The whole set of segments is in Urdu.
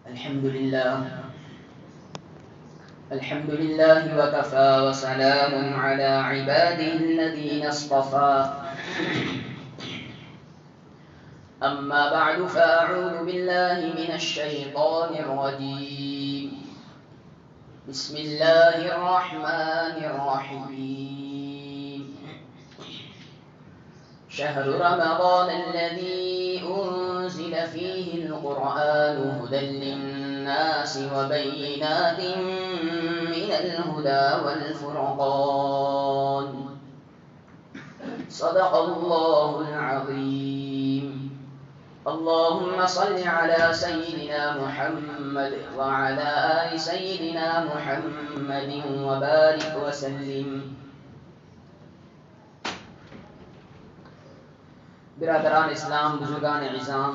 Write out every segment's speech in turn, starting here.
الحمد لله وكفى وسلام على عباده الذين اصطفى أما بعد فأعوذ بالله من الشيطان الرجيم بسم الله الرحمن الرحيم شهر رمضان الذي أنزل فيه القرآن هدى للناس وبينات من الهدى والفرقان صدق الله العظيم. اللهم صل على سيدنا محمد وعلى آل سيدنا محمد وبارك وسلم. برادران اسلام، بزرگان عظام،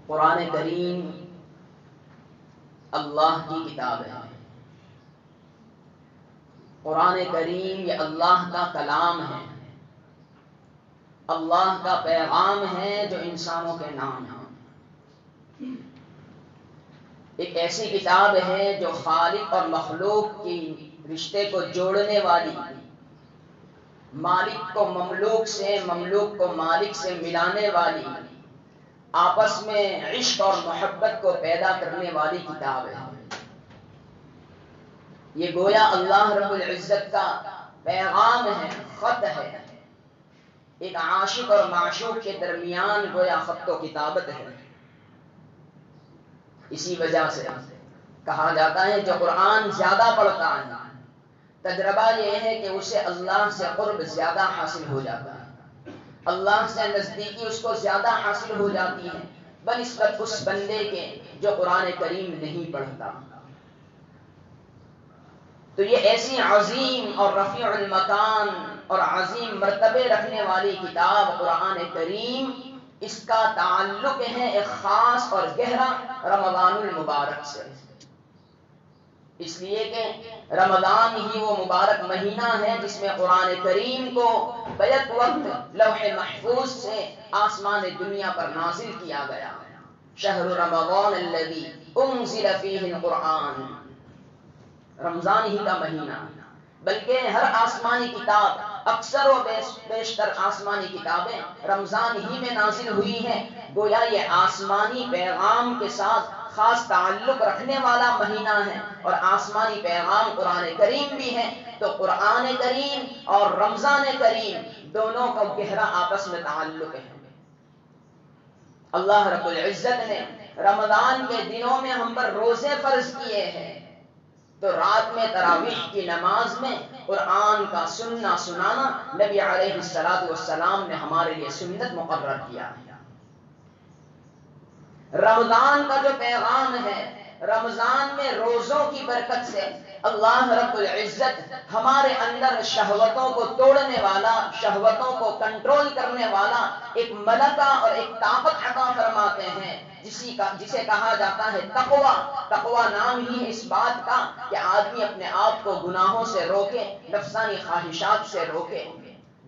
قرآن کریم اللہ کی کتاب ہے. قرآن کریم یہ اللہ کا کلام ہے، اللہ کا پیغام ہے جو انسانوں کے نام ہے. ایک ایسی کتاب ہے جو خالق اور مخلوق کی رشتے کو جوڑنے والی، مالک کو مملوک سے، مملوک کو مالک سے ملانے والی، آپس میں عشق اور محبت کو پیدا کرنے والی کتاب ہے. یہ گویا اللہ رب العزت کا پیغام ہے، خط ہے. ایک عاشق اور معشوق کے درمیان گویا خط و کتابت ہے. اسی وجہ سے کہا جاتا ہے جو قرآن زیادہ پڑھتا ہے تجربہ یہ ہے کہ اسے اللہ سے قرب زیادہ حاصل ہو جاتا ہے، اللہ سے نزدیکی اس کو زیادہ حاصل ہو جاتی ہے بنسبت اس بندے کے جو قرآن کریم نہیں پڑھتا. تو یہ ایسی عظیم اور رفیع المکان اور عظیم مرتبے رکھنے والی کتاب قرآن کریم، اس کا تعلق ہے ایک خاص اور گہرا رمضان المبارک سے. اس لیے کہ رمضان ہی وہ مبارک مہینہ ہے جس میں قرآن کریم کو بیک وقت لوح محفوظ سے آسمان دنیا پر نازل کیا گیا. شہر رمضان الذی انزل فیہ القرآن، رمضان ہی کا مہینہ. بلکہ ہر آسمانی کتاب، اکثر و بیشتر آسمانی کتابیں رمضان ہی میں نازل ہوئی ہیں. گویا یہ آسمانی پیغام کے ساتھ خاص تعلق رکھنے والا مہینہ ہے، اور آسمانی پیغام قرآن کریم بھی ہے. تو قرآن کریم اور رمضان کریم دونوں کا گہرا آپس میں تعلق ہے. اللہ رب العزت نے رمضان کے دنوں میں ہم پر روزے فرض کیے ہیں، تو رات میں تراویح کی نماز میں قرآن کا سننا سنانا نبی علیہ السلام نے ہمارے لیے سنت مقرر کیا ہے. رمضان کا جو پیغام ہے، رمضان میں روزوں کی برکت سے اللہ رب العزت ہمارے اندر شہوتوں کو توڑنے والا، شہوتوں کو کنٹرول کرنے والا ایک ملکہ اور ایک طاقت عطا فرماتے ہیں جسے کہا جاتا ہے تقویٰ. تقویٰ نام ہی اس بات کا کہ آدمی اپنے آپ کو گناہوں سے روکے، نفسانی خواہشات سے روکے.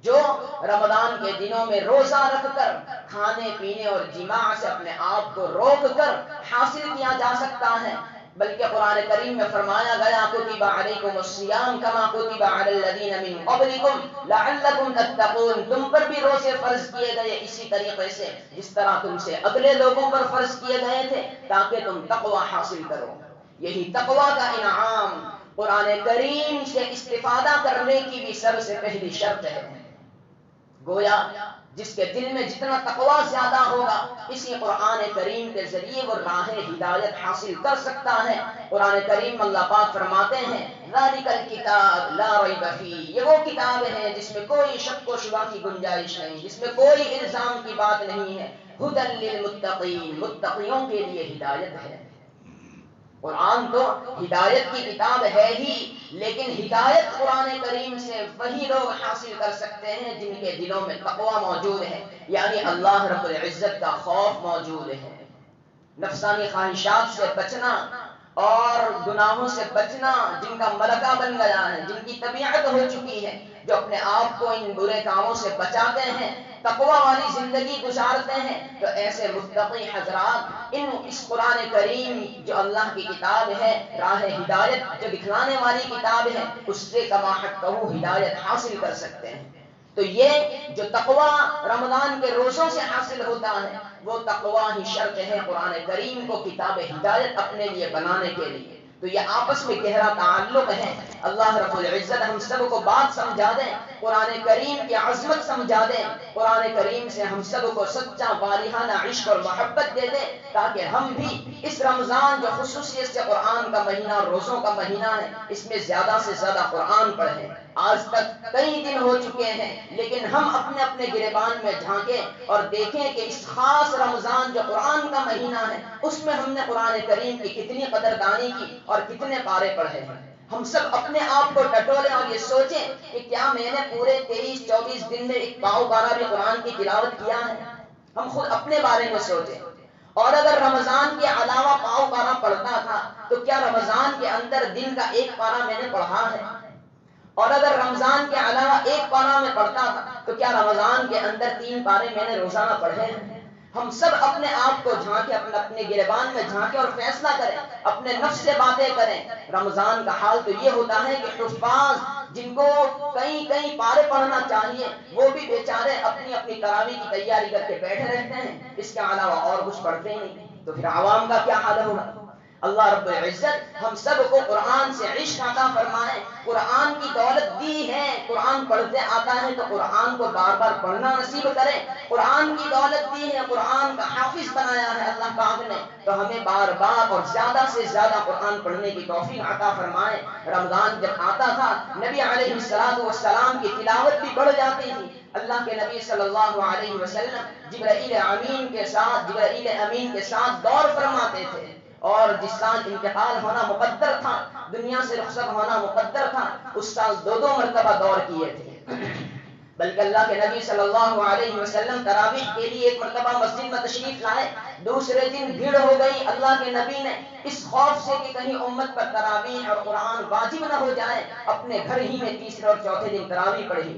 جو رمضان کے دنوں میں روزہ رکھ کر کھانے پینے اور جماع سے اپنے آپ کو روک کر حاصل کیا جا سکتا ہے. بلکہ قرآن کریم میں فرمایا گیا کتب علیکم الصیام کما کتب علی الذین من قبلکم لعلکم تتقون، تم پر بھی روزے فرض کیے گئے اسی طریقے سے جس طرح تم سے اگلے لوگوں پر فرض کیے گئے تھے تاکہ تم تقوی حاصل کرو. یہی تقوی کا انعام قرآن کریم سے استفادہ کرنے کی بھی سب سے پہلی شرط ہے. گویا جس کے دل میں جتنا تقویٰ زیادہ ہوگا اسی قرآن کریم کے ذریعے وہ راہ ہدایت حاصل کر سکتا ہے. قرآن کریم اللہ پاک فرماتے ہیں ذالک الکتاب لا ریب فیہ، یہ وہ کتاب ہے جس میں کوئی شک و شبہ کی گنجائش نہیں، جس میں کوئی الزام کی بات نہیں ہے. ھدی للمتقین، متقیوں کے لیے ہدایت ہے. قرآن تو ہدایت کی کتاب ہے ہی، لیکن ہدایت قرآن کریم سے وہی لوگ حاصل کر سکتے ہیں جن کے دلوں میں تقویٰ موجود ہے، یعنی اللہ رب العزت کا خوف موجود ہے. نفسانی خواہشات سے بچنا اور گناہوں سے بچنا جن کا ملکہ بن گیا ہے، جن کی طبیعت ہو چکی ہے، جو اپنے آپ کو ان برے کاموں سے بچاتے ہیں تقوی والی زندگی گزارتے ہیں، تو ایسے متقی حضرات اس قرآن کریم جو اللہ کی کتاب ہے، راہ ہدایت جو دکھلانے والی کتاب ہے، اس سے کما حقہ ہدایت حاصل کر سکتے ہیں۔ تو یہ جو تقوی رمضان کے روزوں سے حاصل ہوتا ہے، وہ تقوی ہی شرط ہے قرآن کریم کو کتاب ہدایت اپنے لیے بنانے کے لیے۔ تو یہ آپس میں گہرا تعلق ہے۔ اللہ رب العزت ہم سب کو بات سمجھا دیں، قرآن کریم کی عظمت سمجھا دیں، قرآن کریم سے ہم سب کو سچا والہانہ عشق اور محبت دے دیں، تاکہ ہم بھی اس رمضان جو خصوصیت سے قرآن کا مہینہ، روزوں کا مہینہ ہے، اس میں زیادہ سے زیادہ قرآن پڑھیں۔ آج تک کئی دن ہو چکے ہیں، لیکن ہم اپنے اپنے گریبان میں جھانکیں اور دیکھیں کہ اس خاص رمضان جو قرآن کا مہینہ ہے، اس میں ہم نے قرآن کریم کی کتنی قدردانی کی اور کتنے پارے پڑھے ہیں۔ ہم سب اپنے آپ کو ٹٹولیں اور یہ سوچیں کہ کیا میں نے پورے 23-24 دن میں ایک پاؤ پارا بھی قرآن کی تلاوت کیا ہے؟ ہم خود اپنے بارے میں سوچیں۔ اور اگر رمضان کے علاوہ پاؤ پارا پڑھتا تھا تو کیا رمضان کے اندر دن کا ایک پارا میں نے پڑھا ہے؟ اور اگر رمضان کے علاوہ ایک پارا میں پڑھتا تھا تو کیا رمضان کے اندر 3 پارے میں نے روزانہ پڑھے ہیں؟ ہم سب اپنے آپ کو جھانکیں، اپنے گریبان میں جھانکیں اور فیصلہ کریں، اپنے نفس سے باتیں کریں۔ رمضان کا حال تو یہ ہوتا ہے کہ حفاظ جن کو کئی پارے پڑھنا چاہیے، وہ بھی بیچارے اپنی اپنی تراویح کی تیاری کر کے بیٹھے رہتے ہیں، اس کے علاوہ اور کچھ پڑھتے ہی نہیں۔ تو پھر عوام کا کیا حال ہوگا؟ اللہ رب العزت ہم سب کو قرآن سے عشق عطا فرمائے، قرآن کی دولت دی ہے، قرآن پڑھتے آتا ہے تو قرآن کو بار بار پڑھنا نصیب کریں۔ قرآن کی دولت دی ہے، قرآن کا حافظ بنایا ہے اللہ پاک نے، تو ہمیں بار بار اور زیادہ سے زیادہ قرآن پڑھنے کی توفیق عطا فرمائے۔ رمضان جب آتا تھا، نبی علیہ السلام کی تلاوت بھی بڑھ جاتی تھی۔ اللہ کے نبی صلی اللہ علیہ وسلم جبرائیل امین کے ساتھ دور فرماتے تھے، اور جس سال انتقال ہونا مقدر تھا، دنیا سے رخصت ہونا مقدر تھا، اس سال 2 مرتبہ دور کیے تھے۔ بلکہ اللہ کے نبی صلی اللہ علیہ وسلم تراویح کے لیے ایک مرتبہ مسجد میں تشریف لائے، دوسرے دن بھیڑ ہو گئی۔ اللہ کے نبی نے اس خوف سے کہ کہیں امت پر تراویح اور قرآن واجب نہ ہو جائے، اپنے گھر ہی میں تیسرے اور چوتھے دن تراویح پڑھی۔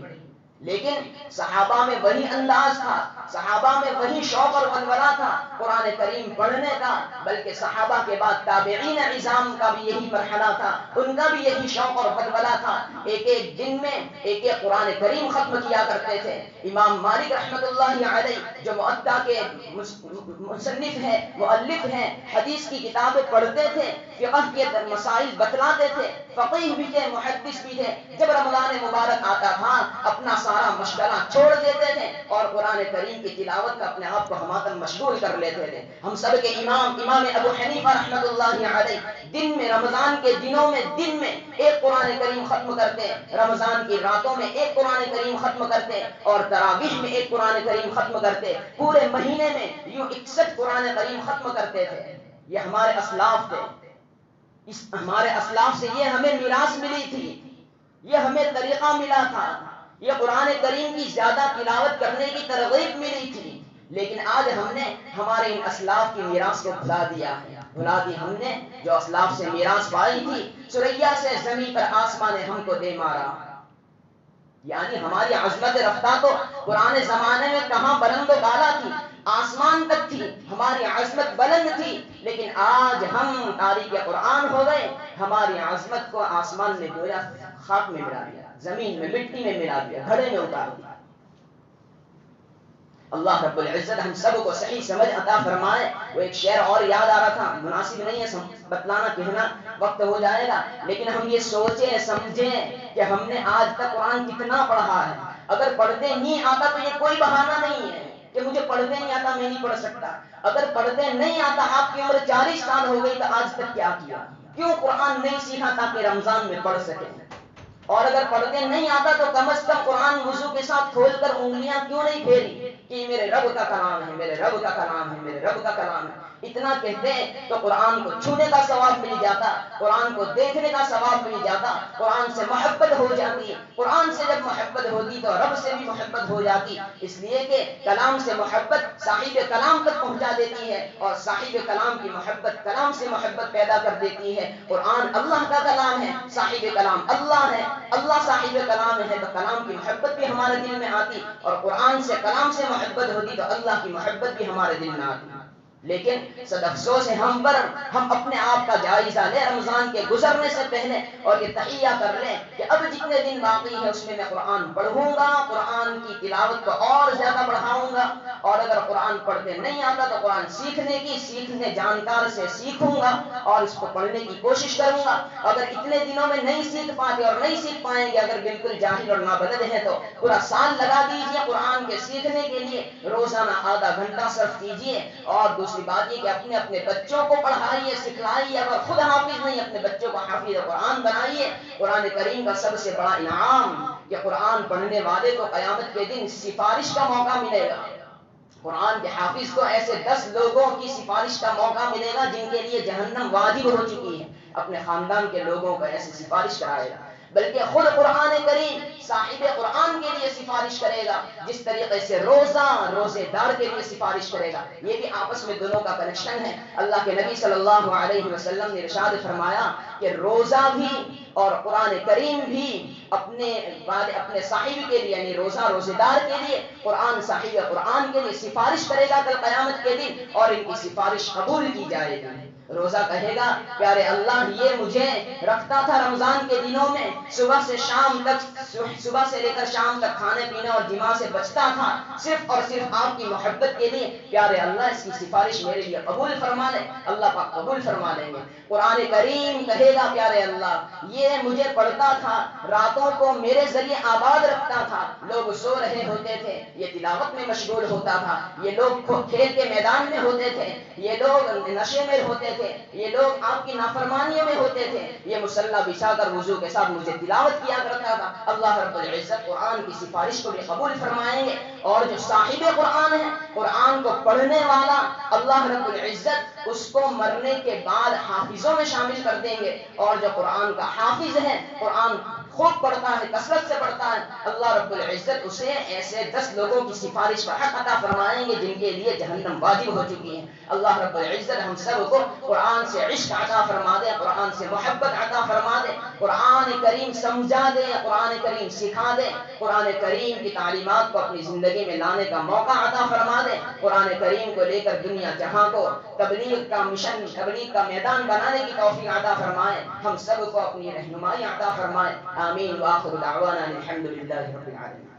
لیکن صحابہ میں وہی انداز تھا، صحابہ میں وہی شوق اور ولولہ تھا قرآن کریم پڑھنے کا، بلکہ صحابہ کے بعد تابعین عظام کا بھی یہی مرحلہ تھا، ان کا بھی یہی شوق اور ولولہ تھا۔ ایک دن میں ایک قرآن کریم ختم کیا کرتے تھے۔ امام مالک رحمۃ اللہ علیہ جو موطا کے مصنف ہیں، مؤلف ہیں، حدیث کی کتابیں پڑھتے تھے، فقہ کے مسائل بتلاتے تھے، فقیہ بھی تھے، محدث بھی تھے۔ جب رمضان مبارک آتا تھا، اپنا سارا مشغلہ چھوڑ دیتے تھے اور قرآن کریم کی تلاوت میں اپنے آپ کو ہماتن مشغول کر لیتے تھے۔ ہم سب کے امام ابو حنیفہ رحمۃ اللہ علیہ دن میں، رمضان کے دنوں میں دن میں ایک قرآن کریم ختم کرتے، رمضان کی راتوں میں ایک قرآن کریم ختم کرتے، اور تراویح میں ایک قرآن کریم ختم کرتے۔ پورے مہینے میں یوں 61 قرآن کریم ختم کرتے تھے۔ یہ ہمارے اسلاف تھے، ہمارے اسلاف سے یہ ہمیں میراث ملی تھی، یہ ہمیں طریقہ ملا تھا، یہ قرآن کریم کی زیادہ تلاوت کرنے کی ترغیب ملی تھی۔ لیکن آج ہم نے ہمارے ان اسلاف کی میراث کو بھلا دیا ہے، بھلا دی ہم نے جو اسلاف سے میراث پائی تھی۔ سریا سے زمین پر آسمان نے ہم کو دے مارا، یعنی ہماری عظمت رفتہ تو پرانے زمانے میں کہاں بلند و بالا تھی، آسمان تک تھی، ہماری عظمت بلند تھی، لیکن آج ہم تاریخ قرآن ہو گئے، ہماری عظمت کو آسمان نے گویا خاک میں ملا دیا، زمین میں مٹی میں ملا دیا، گھڑے میں اتار دیا۔ اللہ رب العزت ہم سب کو صحیح سمجھ عطا فرمائے۔ وہ ایک شعر اور یاد آ رہا تھا، مناسب نہیں ہے بتلانا، کہنا وقت ہو جائے گا، لیکن ہم یہ سوچیں سمجھیں کہ ہم نے آج تک قرآن کتنا پڑھا ہے۔ اگر پڑھتے نہیں آتا تو یہ کوئی بہانہ نہیں ہے کہ مجھے پڑھتے نہیں آتا، میں نہیں پڑھ سکتا۔ اگر پڑھتے نہیں آتا، آپ کی عمر 40 سال ہو گئی، تو آج تک کیا کیا؟ کیوں قرآن نہیں سیکھا تاکہ رمضان میں پڑھ سکیں؟ اور اگر پڑھتے نہیں آتا تو کم از کم قرآن وضو کے ساتھ کھول کر انگلیاں کیوں نہیں پھیری کہ میرے رب کا کلام ہے، میرے رب کا کلام ہے، میرے رب کا کلام ہے؟ اتنا کہتے تو قرآن کو چھونے کا ثواب مل جاتا، قرآن کو دیکھنے کا ثواب مل جاتا، قرآن سے محبت ہو جاتی۔ قرآن سے جب محبت ہوتی تو رب سے بھی محبت ہو جاتی، اس لیے کہ کلام سے محبت صاحب کلام تک پہنچا دیتی ہے اور صاحب کلام کی محبت کلام سے محبت پیدا کر دیتی ہے۔ قرآن اللہ کا کلام ہے، صاحب کلام اللہ ہے، اللہ صاحب کلام ہے، تو کلام کی محبت بھی ہمارے دل میں آتی، اور قرآن سے کلام سے محبت ہوتی تو اللہ کی محبت بھی ہمارے دل میں آتی۔ لیکن صد افسوس ہے ہم پر، ہم اپنے آپ کا جائزہ لیں رمضان کے گزرنے سے پہلے اور یہ تحیہ کر لیں کہ اب جتنے دن باقی ہے اس میں قرآن پڑھوں گا، قرآن کی تلاوت کو اور زیادہ بڑھاؤں گا، اور اگر قرآن پڑھتے نہیں آتا تو قرآن سیکھنے جانکار سے سیکھوں گا اور اس کو پڑھنے کی کوشش کروں گا۔ اگر اتنے دنوں میں نہیں سیکھ پاتے اور نہیں سیکھ پائیں گے، اگر بالکل جاہل اور نابلد ہیں، تو پورا سال لگا دیجئے قرآن کے سیکھنے کے لیے، روزانہ آدھا گھنٹہ صرف کیجئے۔ اور دوسری بات یہ کہ اپنے بچوں کو پڑھائیے، سکھلائیے، اگر خود حافظ نہیں اپنے بچوں کو حافظ قرآن بنائیے۔ قرآن کریم کا سب سے بڑا انعام کہ قرآن پڑھنے والے کو قیامت کے دن سفارش کا موقع ملے گا۔ قرآن کے حافظ کو ایسے 10 لوگوں کی سفارش کا موقع ملے گا جن کے لیے جہنم واجب ہو چکی ہے، اپنے خاندان کے لوگوں کو ایسے سفارش کرائے گا، بلکہ خود قرآن کریم صاحب قرآن کے لیے سفارش کرے گا، جس طریقے سے روزے دار کے لیے سفارش کرے گا۔ یہ بھی آپس میں دونوں کا کنیکشن ہے۔ اللہ کے نبی صلی اللہ علیہ وسلم نے ارشاد فرمایا کہ روزہ بھی اور قرآن کریم بھی اپنے صاحب کے لیے، یعنی روزے دار کے لیے، قرآن صاحب قرآن کے لیے سفارش کرے گا کل قیامت کے دن، اور ان کی سفارش قبول کی جائے گی۔ روزہ کہے گا پیارے اللہ یہ مجھے رکھتا تھا رمضان کے دنوں میں، صبح سے لے کر شام تک کھانے پینے اور جماع سے بچتا تھا، صرف اور صرف آپ کی محبت کے لیے، پیارے اللہ اس کی سفارش میرے لیے قبول فرما لے۔ اللہ پاک قبول فرما لیں گے۔ قرآن کریم کہے گا پیارے اللہ یہ مجھے پڑھتا تھا، راتوں کو میرے ذریعے آباد رکھتا تھا، لوگ سو رہے ہوتے تھے یہ تلاوت میں مشغول ہوتا تھا، یہ لوگ کھیل کے میدان میں ہوتے تھے، یہ لوگ نشے میں ہوتے تھے، یہ لوگ آپ کی نافرمانیوں میں ہوتے تھے، یہ مصلی بچھا کر وضو کے ساتھ مجھے تلاوت کیا کرتا تھا۔ اللہ رب العزت قرآن کی سفارش کو بھی قبول فرمائیں گے، اور جو صاحب قرآن ہے، قرآن کو پڑھنے والا، اللہ رب العزت اس کو مرنے کے بعد حافظوں میں شامل کر دیں گے، اور جو قرآن کا حافظ ہے، قرآن خوب پڑھتا ہے، کثرت سے پڑھتا ہے، اللہ رب العزت اسے ایسے 10 لوگوں کی سفارش کا حق عطا فرمائیں گے جن کے لیے جہنم واجب ہو چکی ہے۔ اللہ رب العزت ہم سب کو قرآن سے عشق عطا فرما دے، قرآن سے محبت عطا فرما دے، قرآن کریم سمجھا دے، قرآن کریم سکھا دے، قرآن کریم کی تعلیمات کو اپنی زندگی میں لانے کا موقع عطا فرما دے، قرآن کریم کو لے کر دنیا جہاں کو تبلیغ کا مشن، تبلیغ کا میدان بنانے کی توفیق عطا فرمائے، ہم سب کو اپنی رہنمائی عطا فرمائے۔ آمین وآخر دعوانا الحمدللہ رب العالمین۔